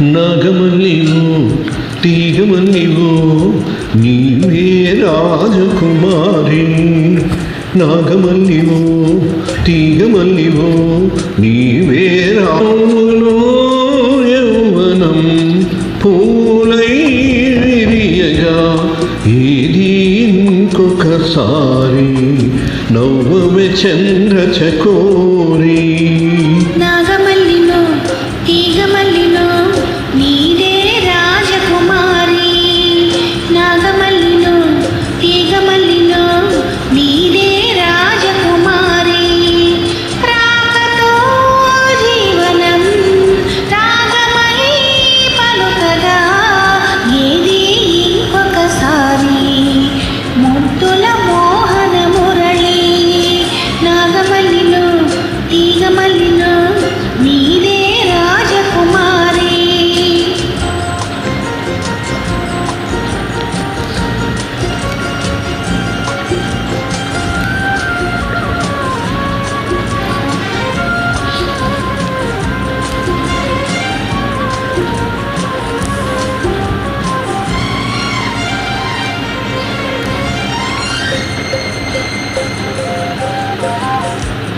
నాగమల్లివో తీగమల్లివో నీవే రాజకుమారి. నాగమల్లివో తీగమల్లివో నీవే రాములో యౌవనం పూలై విరియగా ఏది ఇంకొకసారి నవ్వవే చంద్రచకోరి. నాగమల్లిలో తీగమల్లిలో నీదే రాజకుమారి. నాగమల్లిలో తీగమల్లిలో నీదే రాజకుమారి. రాకతో జీవనం రాగమై పలుకగా ఏది ఇంకొకసారి ముద్దుల మోహన మురళి. నాగమల్లిలో తీగమల్లిలో నీదే రాజకుమారి.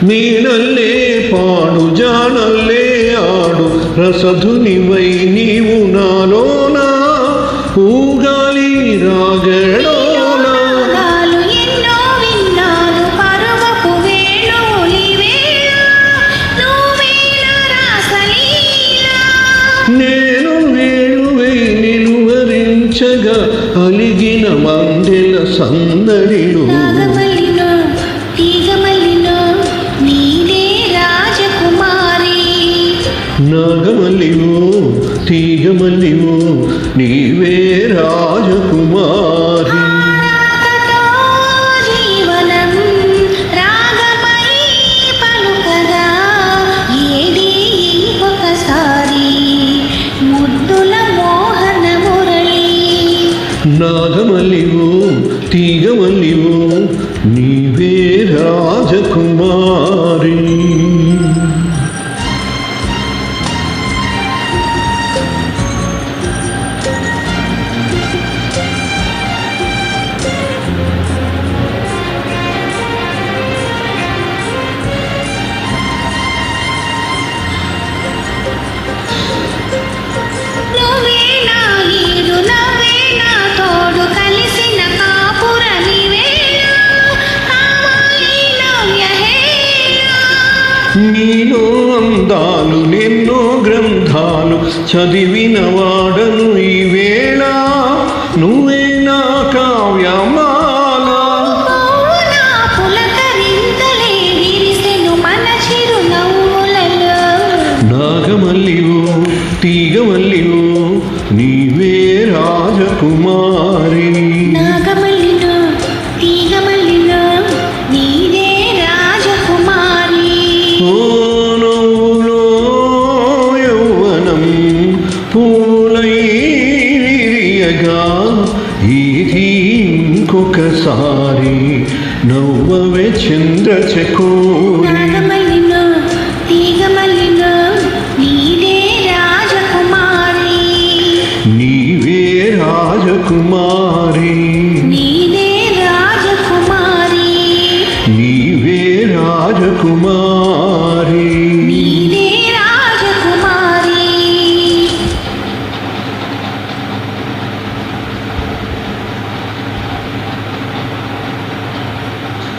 ನೀನಲ್ಲೇ ಪಾಡು ಜಾನಲ್ಲೇ ಆಡು ರಸಧುನಿವೈ ನೀವು ನಾಲೋನ ಊಗಾಲಿ ರಾಗಡೋಲ. రాగాలు ఎన్నో విన్నాను పరువపు వేణువులివేళ నువ్వేల రాసలీల. నేను వేణువై నిలువరించగా అలిగిన మందెల సందడిలో. నాగమల్లిలో తీగమల్లిలో నీదే రాజకుమారి. నాగమల్లివో తీగమల్లివో నీవే రాజకుమారి. రాకతో జీవనం రాగమై పలుకగా ఏది ఇంకొకసారి ముద్దుల మోహన మురళి. నాగమల్లివో తీగమల్లివో నీవే రాజకుమారి. నువ్వే నా ఈడు నవ్వే నా తోడు కలిసిన కాపుర నివేళ కావాలి నవ్యహేళ. నీలో అందాలు ఎన్నో గ్రంథాలు చదివిన వాడను ఈ వేళ నువ్వే నా కావ్యమాల. పువ్వున పులకరింతలే విరిసెను మన చిరునవ్వులలో. నాగమల్లివో తీగమల్లివో నీవే రాజకుమారి. నాగమల్లిలో తీగమల్లిలో నీదే రాజకుమారి. ఓ నవ్వులో యౌవనం పూలై విరియగా ఇది ఇంకొకసారి నవ్వవే చంద్రచకోరి. నాగమల్లిలో తీగమల్లిలో నీదే రాజకుమారి. నీవే రాజకుమారి. నీదే రాజకుమారి. నీవే రాజకుమారి. నీ